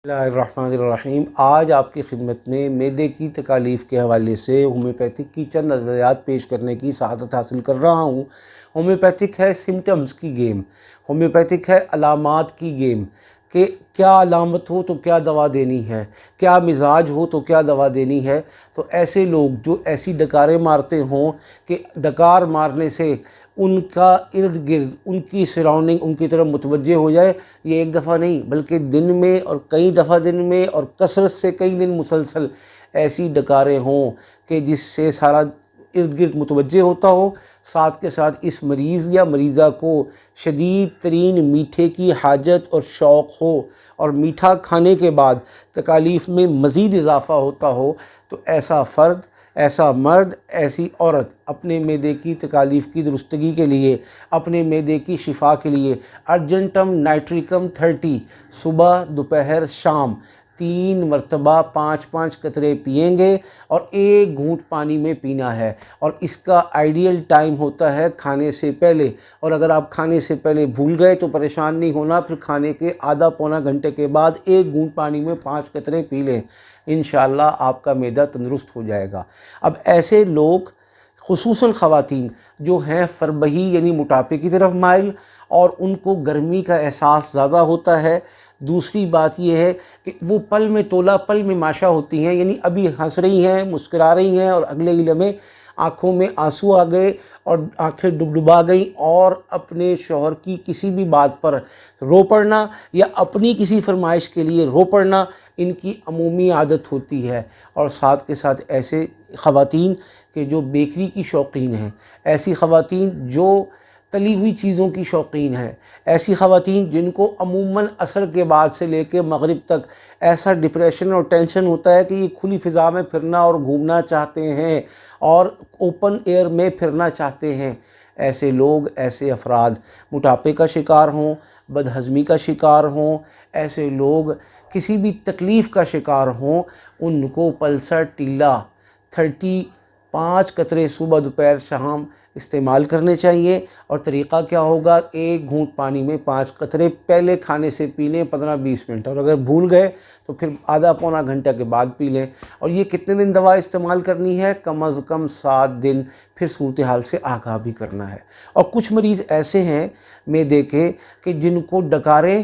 بسم اللہ الرحمن الرحیم۔ آج آپ کی خدمت میں معدے کی تکالیف کے حوالے سے ہومیوپیتھک کی چند نظریات پیش کرنے کی سعادت حاصل کر رہا ہوں۔ ہومیوپیتھک ہے سمٹمز کی گیم، ہومیوپیتھک ہے علامات کی گیم کہ کیا علامت ہو تو کیا دوا دینی ہے، کیا مزاج ہو تو کیا دوا دینی ہے۔ تو ایسے لوگ جو ایسی ڈکاریں مارتے ہوں کہ ڈکار مارنے سے ان کا ارد گرد ان کی سراؤنڈنگ ان کی طرف متوجہ ہو جائے، یہ ایک دفعہ نہیں بلکہ دن میں اور کئی دفعہ دن میں اور کثرت سے کئی دن مسلسل ایسی ڈکاریں ہوں کہ جس سے سارا ارد گرد متوجہ ہوتا ہو، ساتھ کے ساتھ اس مریض یا مریضہ کو شدید ترین میٹھے کی حاجت اور شوق ہو اور میٹھا کھانے کے بعد تکالیف میں مزید اضافہ ہوتا ہو، تو ایسا فرد، ایسا مرد، ایسی عورت اپنے معدے کی تکالیف کی درستگی کے لیے، اپنے معدے کی شفا کے لیے ارجنٹم نائٹریکم 30 صبح دوپہر شام 3 مرتبہ 5 قطرے پئیں گے اور 1 گھونٹ پانی میں پینا ہے، اور اس کا آئیڈیل ٹائم ہوتا ہے کھانے سے پہلے، اور اگر آپ کھانے سے پہلے بھول گئے تو پریشان نہیں ہونا، پھر کھانے کے آدھا پونا گھنٹے کے بعد 1 گھونٹ پانی میں 5 قطرے پی لیں، انشاءاللہ آپ کا معدہ تندرست ہو جائے گا۔ اب ایسے لوگ خصوصاً خواتین جو ہیں فربہی یعنی موٹاپے کی طرف مائل اور ان کو گرمی کا احساس زیادہ ہوتا ہے، دوسری بات یہ ہے کہ وہ پل میں تولا پل میں ماشا ہوتی ہیں، یعنی ابھی ہنس رہی ہیں، مسکرا رہی ہیں اور اگلے ہی لمحے آنکھوں میں آنسو آ گئے اور آنکھیں ڈبڈبا گئیں، اور اپنے شوہر کی کسی بھی بات پر رو پڑنا یا اپنی کسی فرمائش کے لیے رو پڑنا ان کی عمومی عادت ہوتی ہے۔ اور ساتھ کے ساتھ ایسے خواتین کہ جو بیکری کی شوقین ہیں، ایسی خواتین جو تلی ہوئی چیزوں کی شوقین ہیں، ایسی خواتین جن کو عموماً عصر کے بعد سے لے کے مغرب تک ایسا ڈپریشن اور ٹینشن ہوتا ہے کہ یہ کھلی فضا میں پھرنا اور گھومنا چاہتے ہیں اور اوپن ایئر میں پھرنا چاہتے ہیں، ایسے لوگ، ایسے افراد موٹاپے کا شکار ہوں، بدہضمی کا شکار ہوں، ایسے لوگ کسی بھی تکلیف کا شکار ہوں، ان کو پلسر ٹیلا 5 قطرے صبح دوپہر شام استعمال کرنے چاہیے۔ اور طریقہ کیا ہوگا؟ 1 گھونٹ پانی میں 5 قطرے پہلے کھانے سے پی لیں 15-20 منٹ، اور اگر بھول گئے تو پھر آدھا پونا گھنٹہ کے بعد پی لیں۔ اور یہ کتنے دن دوا استعمال کرنی ہے؟ کم از کم 7 دن، پھر صورتحال سے آگاہ بھی کرنا ہے۔ اور کچھ مریض ایسے ہیں معدے کے کہ جن کو ڈکاریں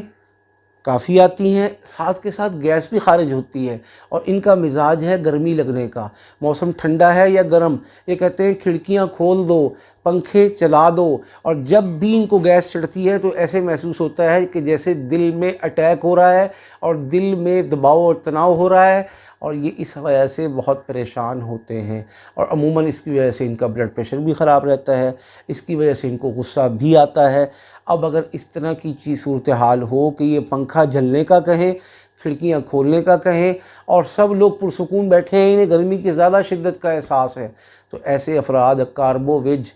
کافی آتی ہیں، ساتھ کے ساتھ گیس بھی خارج ہوتی ہے، اور ان کا مزاج ہے گرمی لگنے کا، موسم ٹھنڈا ہے یا گرم، یہ کہتے ہیں کھڑکیاں کھول دو، پنکھے چلا دو، اور جب بھی ان کو گیس چڑھتی ہے تو ایسے محسوس ہوتا ہے کہ جیسے دل میں اٹیک ہو رہا ہے اور دل میں دباؤ اور تناؤ ہو رہا ہے، اور یہ اس وجہ سے بہت پریشان ہوتے ہیں، اور عموماً اس کی وجہ سے ان کا بلڈ پریشر بھی خراب رہتا ہے، اس کی وجہ سے ان کو غصہ بھی آتا ہے۔ اب اگر اس طرح کی چیز صورتحال ہو کہ یہ پنکھا جھلنے کا کہیں، کھڑکیاں کھولنے کا کہیں، اور سب لوگ پرسکون بیٹھے ہیں، انہیں گرمی کی زیادہ شدت کا احساس ہے، تو ایسے افراد کاربو ویج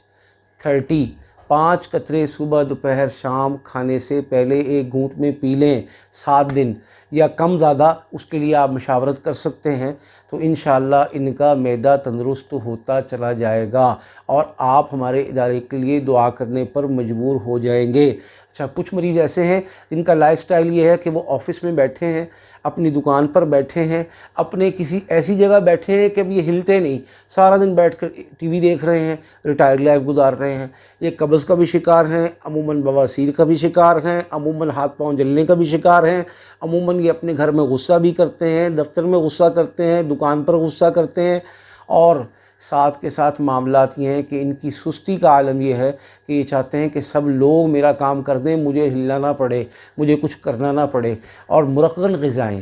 30 5 قطرے صبح دوپہر شام کھانے سے پہلے 1 گھونٹ میں پی لیں 7 دن، یا کم زیادہ اس کے لیے آپ مشاورت کر سکتے ہیں، تو انشاءاللہ ان کا معدہ تندرست ہوتا چلا جائے گا اور آپ ہمارے ادارے کے لیے دعا کرنے پر مجبور ہو جائیں گے۔ اچھا، کچھ مریض ایسے ہیں جن کا لائف سٹائل یہ ہے کہ وہ آفس میں بیٹھے ہیں، اپنی دکان پر بیٹھے ہیں، اپنے کسی ایسی جگہ بیٹھے ہیں کہ اب یہ ہلتے نہیں، سارا دن بیٹھ کر ٹی وی دیکھ رہے ہیں، ریٹائرڈ لائف گزار رہے ہیں، یہ قبض کا بھی شکار ہیں، عموماً بواسیر کا بھی شکار ہیں، عموماً ہاتھ پاؤں جلنے کا بھی شکار ہیں، عموماً یہ اپنے گھر میں غصہ بھی کرتے ہیں، دفتر میں غصہ کرتے ہیں، دکان پر غصہ کرتے ہیں، اور ساتھ کے ساتھ معاملات یہ ہیں کہ ان کی سستی کا عالم یہ ہے کہ یہ چاہتے ہیں کہ سب لوگ میرا کام کر دیں، مجھے ہلنا نہ پڑے، مجھے کچھ کرنا نہ پڑے، اور مرغن غذائیں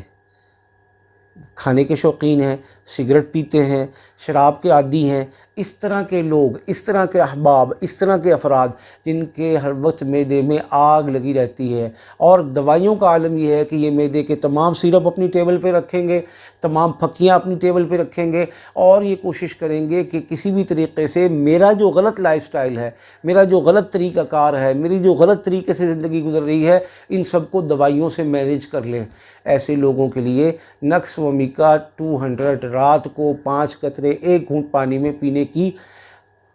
کھانے کے شوقین ہیں، سگریٹ پیتے ہیں، شراب کے عادی ہیں، اس طرح کے لوگ، اس طرح کے احباب، اس طرح کے افراد جن کے ہر وقت معدے میں آگ لگی رہتی ہے، اور دوائیوں کا عالم یہ ہے کہ یہ معدے کے تمام سیرپ اپنی ٹیبل پہ رکھیں گے، تمام پھکیاں اپنی ٹیبل پہ رکھیں گے، اور یہ کوشش کریں گے کہ کسی بھی طریقے سے میرا جو غلط لائف سٹائل ہے، میرا جو غلط طریقہ کار ہے، میری جو غلط طریقے سے زندگی گزر رہی ہے، ان سب کو دوائیوں سے مینیج کر لیں۔ ایسے لوگوں کے لیے نکس ومیکا 200 رات کو 5 قطرے 1 گھونٹ پانی میں پینے کی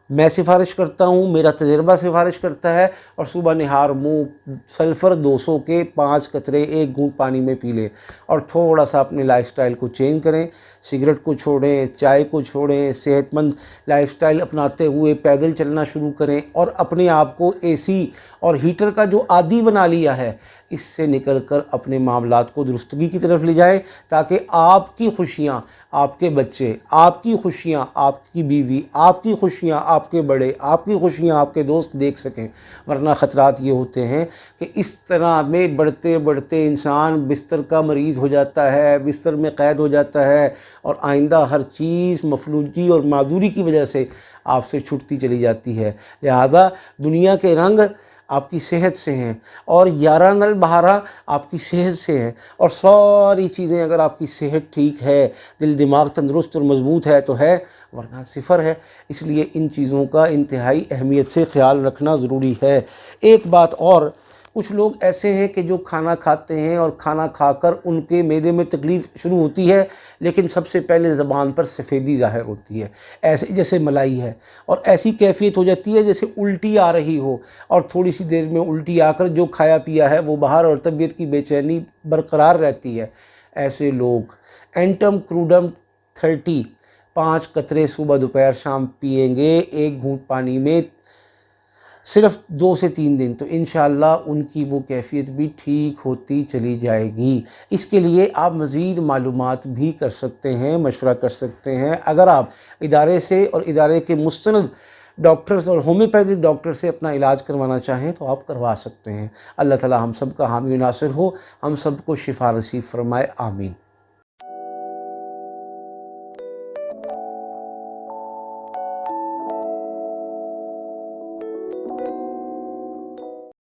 میں سفارش کرتا ہوں، میرا تجربہ سفارش کرتا ہے، اور صبح نہار منہ سلفر 200 کے 5 قطرے 1 گھونٹ پانی میں پی لیں، اور تھوڑا سا اپنے لائف سٹائل کو چینج کریں، سگریٹ کو چھوڑیں، چائے کو چھوڑیں، صحت مند لائف سٹائل اپناتے ہوئے پیدل چلنا شروع کریں، اور اپنے آپ کو اے سی اور ہیٹر کا جو عادی بنا لیا ہے اس سے نکل کر اپنے معاملات کو درستگی کی طرف لے جائیں، تاکہ آپ کی خوشیاں آپ کے بچے، آپ کی خوشیاں آپ کی بیوی، آپ کی خوشیاں آپ کے بڑے، آپ کی خوشیاں آپ کے دوست دیکھ سکیں۔ ورنہ خطرات یہ ہوتے ہیں کہ اس طرح میں بڑھتے بڑھتے انسان بستر کا مریض ہو جاتا ہے، بستر میں قید ہو جاتا ہے، اور آئندہ ہر چیز مفلوجی اور معذوری کی وجہ سے آپ سے چھٹتی چلی جاتی ہے۔ لہذا دنیا کے رنگ آپ کی صحت سے ہیں، اور 11 نل بہارا آپ کی صحت سے ہیں، اور ساری چیزیں اگر آپ کی صحت ٹھیک ہے، دل دماغ تندرست اور مضبوط ہے تو ہے، ورنہ صفر ہے۔ اس لیے ان چیزوں کا انتہائی اہمیت سے خیال رکھنا ضروری ہے۔ ایک بات اور، کچھ لوگ ایسے ہیں کہ جو کھانا کھاتے ہیں اور کھانا کھا کر ان کے معدے میں تکلیف شروع ہوتی ہے، لیکن سب سے پہلے زبان پر سفیدی ظاہر ہوتی ہے، ایسے جیسے ملائی ہے، اور ایسی کیفیت ہو جاتی ہے جیسے الٹی آ رہی ہو، اور تھوڑی سی دیر میں الٹی آ کر جو کھایا پیا ہے وہ باہر، اور طبیعت کی بے چینی برقرار رہتی ہے۔ ایسے لوگ اینٹم کروڈم 30 5 قطرے صبح دوپہر شام پئیں گے 1 گھونٹ پانی میں، صرف 2 سے 3 دن، تو انشاءاللہ ان کی وہ کیفیت بھی ٹھیک ہوتی چلی جائے گی۔ اس کے لیے آپ مزید معلومات بھی کر سکتے ہیں، مشورہ کر سکتے ہیں۔ اگر آپ ادارے سے اور ادارے کے مستند ڈاکٹرز اور ہومیوپیتھک ڈاکٹر سے اپنا علاج کروانا چاہیں تو آپ کروا سکتے ہیں۔ اللہ تعالی ہم سب کا حامی و ناصر ہو، ہم سب کو شفا نصیب فرمائے، آمین۔